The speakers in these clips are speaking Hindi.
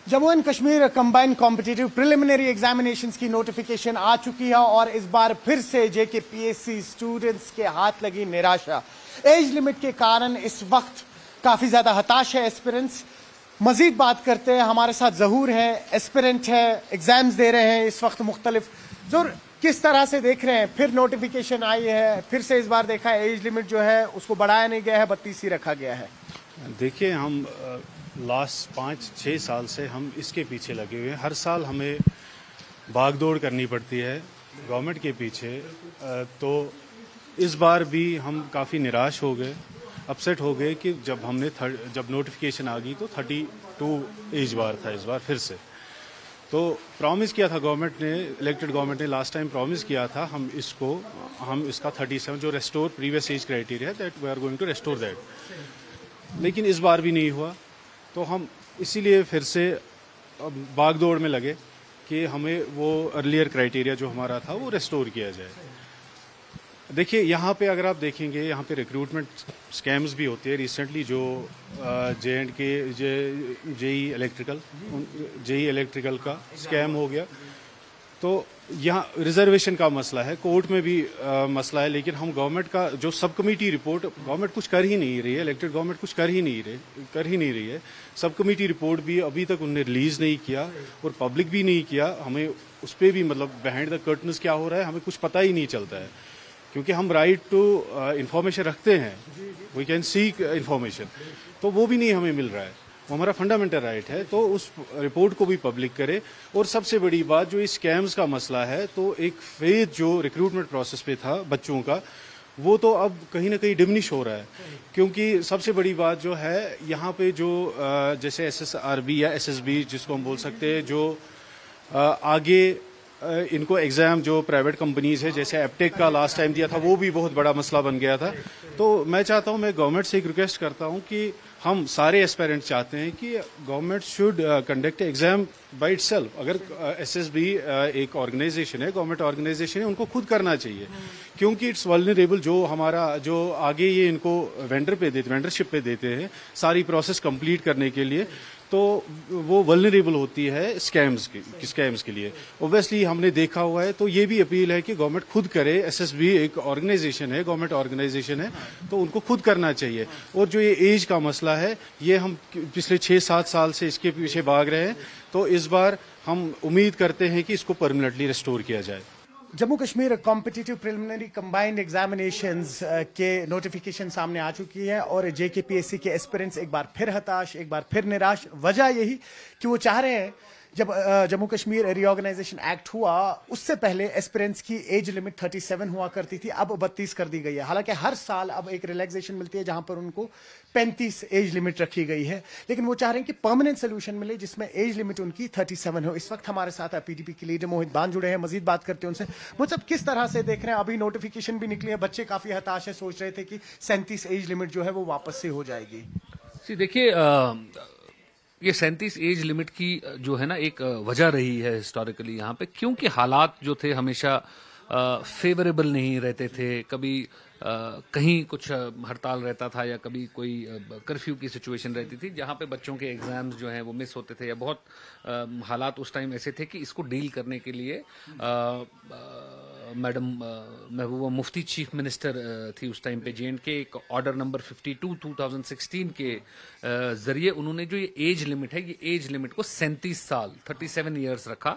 Jammu and Kashmir combined competitive preliminary examinations की नोटिफिकेशन आ चुकी है और इस बार फिर से जेकेपीएससी स्टूडेंट्स के हाथ लगी निराशा। एज लिमिट के कारण इस वक्त काफी ज्यादा हताश है एस्पिरेंट्स। मजीद बात करते हैं, हमारे साथ जहूर है, एस्पिरेंट है, एग्जाम्स दे रहे हैं इस वक्त मुख्तलिफ। जहूर, किस तरह से देख रहे हैं? फिर नोटिफिकेशन आई है, फिर से इस बार देखा है एज लिमिट जो है उसको बढ़ाया नहीं गया है, 32 ही रखा गया है। देखिए, हम लास्ट 5-6 साल से हम इसके पीछे लगे हुए हैं। हर साल हमें भागदौड़ करनी पड़ती है गवर्नमेंट के पीछे। तो इस बार भी हम काफ़ी निराश हो गए, अपसेट हो गए कि जब नोटिफिकेशन आ गई तो 32 एज बार था इस बार फिर से। तो प्रॉमिस किया था गवर्नमेंट ने, इलेक्टेड गवर्नमेंट ने लास्ट टाइम प्रॉमिस किया था हम इसका 37 जो restore previous age criteria that we are going to restore that, लेकिन इस बार भी नहीं हुआ। तो हम इसीलिए फिर से भागदौड़ में लगे कि हमें वो अर्लियर क्राइटेरिया जो हमारा था वो रेस्टोर किया जाए। देखिए, यहाँ पे अगर आप देखेंगे, यहाँ पे रिक्रूटमेंट स्कैम्स भी होते हैं। रिसेंटली जो J&K जेई इलेक्ट्रिकल का स्कैम हो गया, तो यहाँ रिजर्वेशन का मसला है, कोर्ट में भी मसला है। लेकिन हम गवर्नमेंट का जो सब कमेटी रिपोर्ट, गवर्नमेंट कुछ कर ही नहीं रही है, इलेक्टेड गवर्नमेंट कुछ कर ही नहीं रही है। सब कमेटी रिपोर्ट भी अभी तक उन्होंने रिलीज नहीं किया और पब्लिक भी नहीं किया। हमें उस पर भी मतलब बिहाइंड द कर्टन्स क्या हो रहा है हमें कुछ पता ही नहीं चलता है, क्योंकि हम राइट टू इंफॉर्मेशन रखते हैं, वी कैन सीक इंफॉर्मेशन, तो वो भी नहीं हमें मिल रहा है। वो हमारा फंडामेंटल राइट है, तो उस रिपोर्ट को भी पब्लिक करे। और सबसे बड़ी बात जो इस स्कैम्स का मसला है, तो एक फेथ जो रिक्रूटमेंट प्रोसेस पे था बच्चों का, वो तो अब कहीं ना कहीं डिमिनिश हो रहा है। क्योंकि सबसे बड़ी बात जो है यहाँ पे जो जैसे SSRB या SSB जिसको हम बोल सकते हैं, जो आगे इनको एग्जाम जो प्राइवेट कंपनीज है, जैसे एप्टेक का लास्ट टाइम दिया था, वो भी बहुत बड़ा मसला बन गया था। तो मैं चाहता हूँ, मैं गवर्नमेंट से एक रिक्वेस्ट करता हूँ कि हम सारे एस्पायरेंट्स चाहते हैं कि government should conduct exam by itself. अगर SSB एक ऑर्गेनाइजेशन है, गवर्नमेंट ऑर्गेनाइजेशन है, उनको खुद करना चाहिए, क्योंकि इट्स वल्नरेबल। जो आगे ये इनको वेंडरशिप पे देते हैं सारी प्रोसेस कंप्लीट करने के लिए, तो वो वल्नरेबल होती है स्कैम्स के लिए। ओब्वियसली हमने देखा हुआ है, तो ये भी अपील है कि गवर्नमेंट खुद करे। SSB एक ऑर्गेनाइजेशन है, गवर्नमेंट ऑर्गेनाइजेशन है, तो उनको खुद करना चाहिए। और जो ये एज का मसला है, ये हम पिछले 6-7 साल से इसके पीछे भाग रहे हैं, तो इस बार हम उम्मीद करते हैं कि इसको परमानेंटली रिस्टोर किया जाए। Jammu Kashmir competitive preliminary combined examinations के नोटिफिकेशन सामने आ चुकी है और जेकेपीएससी के एस्पिरेंट्स एक बार फिर हताश, एक बार फिर निराश। वजह यही कि वो चाह रहे हैं, जब जम्मू कश्मीर रीऑर्गेनाइजेशन एक्ट हुआ उससे पहले एस्पिरेंट्स की एज लिमिट 37 हुआ करती थी, अब 32 कर दी गई है। हालांकि हर साल अब एक रिलैक्सेशन मिलती है जहां पर उनको 35 एज लिमिट रखी गई है, लेकिन वो चाह रहे हैं कि परमानेंट सोल्यूशन मिले जिसमें एज लिमिट उनकी 37 हो। इस वक्त हमारे साथ PDP के लीडर मोहित बान जुड़े हैं, मजीद बात करते हैं उनसे। मोहित साहब, किस तरह से देख रहे हैं? अभी नोटिफिकेशन भी निकली है, बच्चे काफी हताश है, सोच रहे थे कि 37 एज लिमिट जो है वो वापस से हो जाएगी। देखिए, ये 37 एज लिमिट की जो है ना एक वजह रही है हिस्टोरिकली यहाँ पे, क्योंकि हालात जो थे हमेशा फेवरेबल नहीं रहते थे। कभी कहीं कुछ हड़ताल रहता था या कभी कोई कर्फ्यू की सिचुएशन रहती थी जहाँ पे बच्चों के एग्जाम्स जो हैं वो मिस होते थे, या बहुत हालात उस टाइम ऐसे थे कि इसको डील करने के लिए madam Mehbooba Mufti chief minister थी उस टाइम पे। J&K एक ऑर्डर नंबर 52 2016 के जरिए उन्होंने जो ये एज लिमिट है, ये एज लिमिट को 37 साल 37 ईयर्स रखा,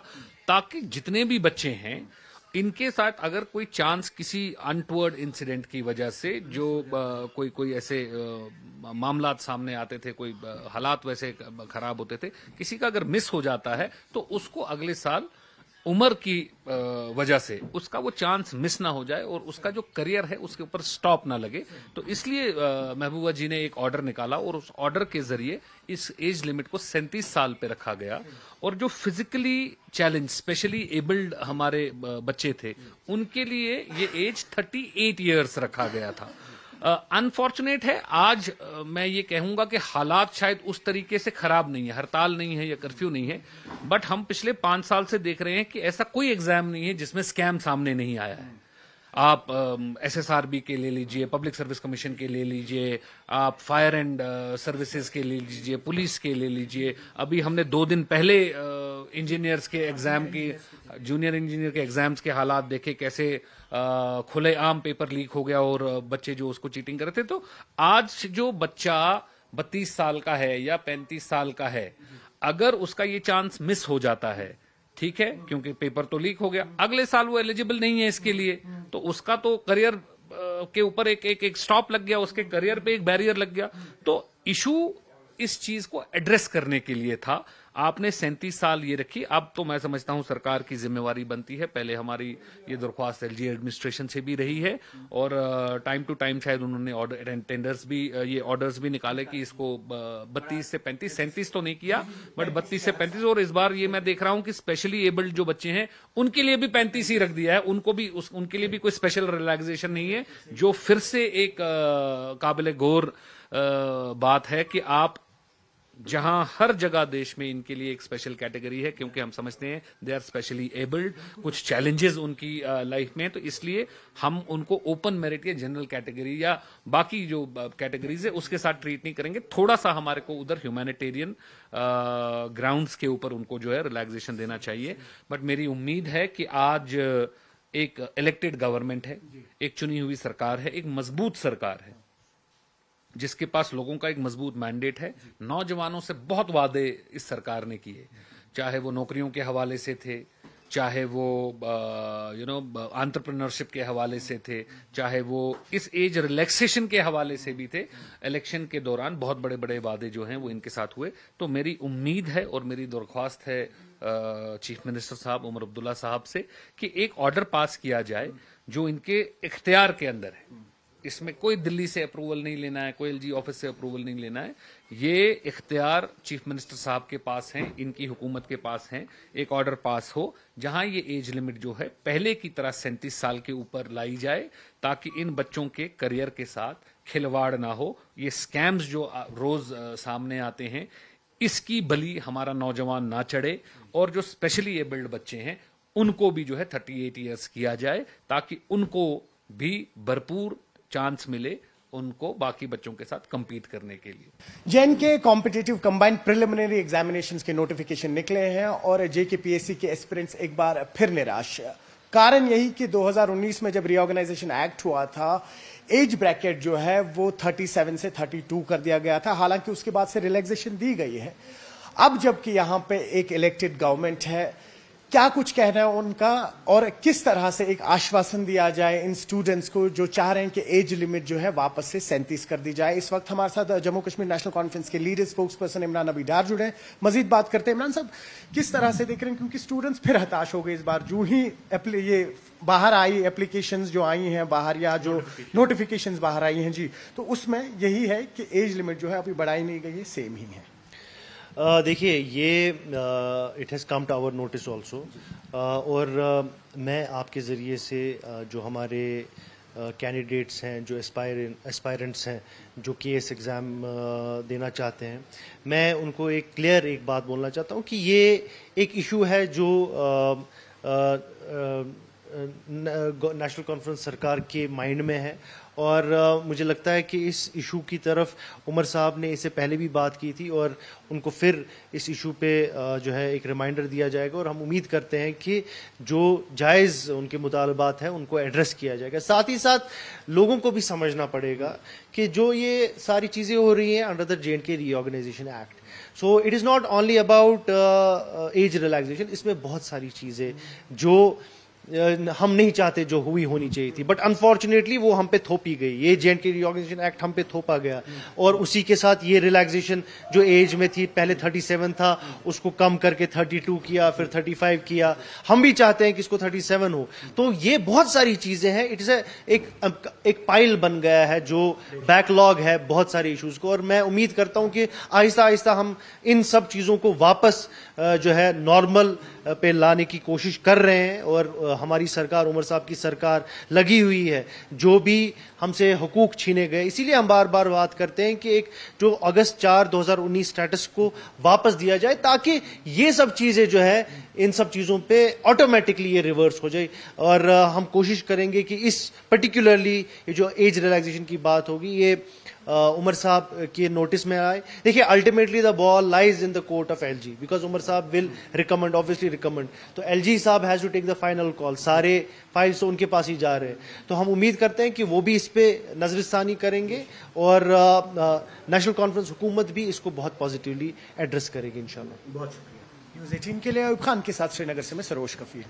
ताकि जितने भी बच्चे हैं इनके साथ अगर कोई चांस किसी अनटवर्ड इंसिडेंट की वजह से जो कोई ऐसे मामलात सामने आते थे, कोई हालात वैसे खराब होते थे, किसी का अगर मिस हो जाता है तो उसको अगले साल उम्र की वजह से उसका वो चांस मिस ना हो जाए और उसका जो करियर है उसके ऊपर स्टॉप ना लगे। तो इसलिए महबूबा जी ने एक ऑर्डर निकाला और उस ऑर्डर के जरिए इस एज लिमिट को 37 साल पे रखा गया। और जो फिजिकली चैलेंज, स्पेशली एबल्ड हमारे बच्चे थे, उनके लिए ये एज 38 ईयर्स रखा गया था। अनफॉर्चुनेट है, आज मैं ये कहूंगा कि हालात शायद उस तरीके से खराब नहीं है, हड़ताल नहीं है या कर्फ्यू नहीं है, बट हम पिछले 5 साल से देख रहे हैं कि ऐसा कोई एग्जाम नहीं है जिसमें स्कैम सामने नहीं आया है। आप SSRB के ले लीजिए, पब्लिक सर्विस कमीशन के ले लीजिए, आप फायर एंड सर्विसेज के ले लीजिए, पुलिस के ले लीजिए। अभी हमने 2 दिन पहले इंजीनियर्स के एग्जाम की, जूनियर इंजीनियर के एग्जाम्स के हालात देखे, कैसे खुलेआम पेपर लीक हो गया और बच्चे जो उसको चीटिंग कर रहे थे। तो आज जो बच्चा 32 साल का है या 35 साल का है, अगर उसका ये चांस मिस हो जाता है, ठीक है, क्योंकि पेपर तो लीक हो गया, अगले साल वो एलिजिबल नहीं है इसके लिए, तो उसका तो करियर के ऊपर एक स्टॉप लग गया, उसके करियर पे एक बैरियर लग गया। तो इशू इस चीज को एड्रेस करने के लिए था। आपने 37 साल ये रखी। अब तो मैं समझता हूं सरकार की जिम्मेवारी बनती है, पहले हमारी ये दरख्वास्त LG एडमिनिस्ट्रेशन से भी रही है और टाइम टू टाइम शायद उन्होंने ऑर्डर टेंडर्स भी, ये ऑर्डर्स भी निकाले कि इसको 32 से 35, 37 तो नहीं किया, बट 32 से 35। और इस बार ये मैं देख रहा हूं कि स्पेशली एबल्ड जो बच्चे हैं उनके लिए भी 35 ही रख दिया है, उनको भी उनके लिए भी कोई स्पेशल रिलैक्सेशन नहीं है, जो फिर से एक काबिल गौर बात है कि आप जहां हर जगह देश में इनके लिए एक स्पेशल कैटेगरी है, क्योंकि हम समझते हैं दे आर स्पेशली एबल्ड, कुछ चैलेंजेस उनकी लाइफ में, तो इसलिए हम उनको ओपन मेरिट या जनरल कैटेगरी या बाकी जो कैटेगरीज है उसके साथ ट्रीट नहीं करेंगे। थोड़ा सा हमारे को उधर ह्यूमैनिटेरियन ग्राउंड्स के ऊपर उनको जो है रिलैक्सेशन देना चाहिए। बट मेरी उम्मीद है कि आज एक इलेक्टेड गवर्नमेंट है, एक चुनी हुई सरकार है, एक मजबूत सरकार है, जिसके पास लोगों का एक मजबूत मैंडेट है। नौजवानों से बहुत वादे इस सरकार ने किए, चाहे वो नौकरियों के हवाले से थे, चाहे वो एंटरप्रेन्योरशिप के हवाले से थे, चाहे वो इस एज रिलैक्सेशन के हवाले से भी थे। इलेक्शन के दौरान बहुत बड़े बड़े वादे जो हैं वो इनके साथ हुए। तो मेरी उम्मीद है और मेरी दरख्वास्त है चीफ मिनिस्टर साहब उमर अब्दुल्ला साहब से कि एक ऑर्डर पास किया जाए जो इनके इख्तियार के अंदर है। इसमें कोई दिल्ली से अप्रूवल नहीं लेना है, कोई LG ऑफिस से अप्रूवल नहीं लेना है, ये इख्तियार चीफ मिनिस्टर साहब के पास हैं, इनकी हुकूमत के पास हैं। एक ऑर्डर पास हो जहां ये एज लिमिट जो है पहले की तरह 37 साल के ऊपर लाई जाए, ताकि इन बच्चों के करियर के साथ खिलवाड़ ना हो। ये स्कैम्स जो रोज सामने आते हैं, इसकी बलि हमारा नौजवान ना चढ़े, और जो स्पेशली एबल्ड बच्चे हैं उनको भी जो है 38 ईयर्स किया जाए, ताकि उनको भी भरपूर चांस मिले उनको बाकी बच्चों के साथ compete करने के लिए। जेएन के कॉम्पिटिटिव कंबाइंड प्रिलिमिनरी एग्जामिनेशंस के नोटिफिकेशन निकले हैं और JKPSC के एस्पिरेंट्स एक बार फिर निराश। कारण यही कि 2019 में जब रीऑर्गेनाइजेशन एक्ट हुआ था, एज ब्रैकेट जो है वो 37 से 32 कर दिया गया था, हालांकि उसके बाद से रिलैक्सेशन दी गई है। अब जबकि यहां पे एक इलेक्टेड गवर्नमेंट है, क्या कुछ कहना है उनका और किस तरह से एक आश्वासन दिया जाए इन स्टूडेंट्स को जो चाह रहे हैं कि एज लिमिट जो है वापस से 37 कर दी जाए। इस वक्त हमारे साथ जम्मू कश्मीर नेशनल कॉन्फ्रेंस के लीडर स्पोक्स पर्सन इमरान अभी डार जुड़े हैं। मजीद बात करते हैं। इमरान साहब, किस तरह से देख रहे हैं, क्योंकि स्टूडेंट्स फिर हताश हो गए इस बार, जो ही ये बाहर आई एप्लीकेशंस जो आई हैं बाहर, या जो नोटिफिकेशंस बाहर आई हैं जी, तो उसमें यही है कि एज लिमिट जो है अभी बढ़ाई नहीं गई है, सेम ही है। देखिए, ये it has come to our notice also, और मैं आपके ज़रिए से जो हमारे कैंडिडेट्स हैं, जो एस्पायरेंट्स हैं, जो केएस एग्ज़ाम देना चाहते हैं, मैं उनको एक बात बोलना चाहता हूँ कि ये एक इशू है जो नेशनल कॉन्फ्रेंस सरकार के माइंड में है, और मुझे लगता है कि इस इशू की तरफ उमर साहब ने इससे पहले भी बात की थी, और उनको फिर इस इशू पे जो है एक रिमाइंडर दिया जाएगा, और हम उम्मीद करते हैं कि जो जायज़ उनके मुतालबात हैं उनको एड्रेस किया जाएगा। साथ ही साथ लोगों को भी समझना पड़ेगा कि जो ये सारी चीज़ें हो रही हैं under the JNK reorganisation act, so it is not only about age relaxation. इसमें बहुत सारी चीज़ें जो हम नहीं चाहते जो होनी चाहिए थी, बट अनफॉर्चुनेटली वो हम पे थोपी गई। ये JNK रीऑर्गेनाइजेशन एक्ट हम पे थोपा गया, और उसी के साथ ये रिलैक्सेशन जो एज में थी, पहले 37 था, उसको कम करके 32 किया, फिर 35 किया। हम भी चाहते हैं कि इसको 37 हो। तो ये बहुत सारी चीजें हैं, इट इज एक पाइल बन गया है जो बैकलॉग है बहुत सारे इश्यूज को, और मैं उम्मीद करता हूं कि आहिस्ता आहिस्ता हम इन सब चीजों को वापस जो है नॉर्मल पे लाने की कोशिश कर रहे हैं, और हमारी सरकार, उमर साहब की सरकार लगी हुई है। जो भी हमसे हुकूक छीने गए, इसीलिए हम बार बार बात करते हैं कि एक जो अगस्त 4 2019 स्टेटस को वापस दिया जाए, ताकि ये सब चीजें जो है इन सब चीजों पे ऑटोमेटिकली ये रिवर्स हो जाए। और हम कोशिश करेंगे कि इस पर्टिकुलरली ये जो एज रिलैक्सेशन की बात होगी, ये उमर साहब के नोटिस में आए। देखिए, ultimately the ball lies in the court of LG, because Omar साहब विल रिकमेंड, ऑब्वियसली रिकमेंड। तो एलजी साहब has to take the final call. सारे फाइल्स तो उनके पास ही जा रहे हैं, तो हम उम्मीद करते हैं कि वो भी इस पे नजरसानी करेंगे और नेशनल कॉन्फ्रेंस हुकूमत भी इसको बहुत पॉजिटिवली एड्रेस करेगी इंशाल्लाह। बहुत शुक्रिया। न्यूज़ 18 के लिए अयूब खान के साथ श्रीनगर से मैं सरोज कफीर।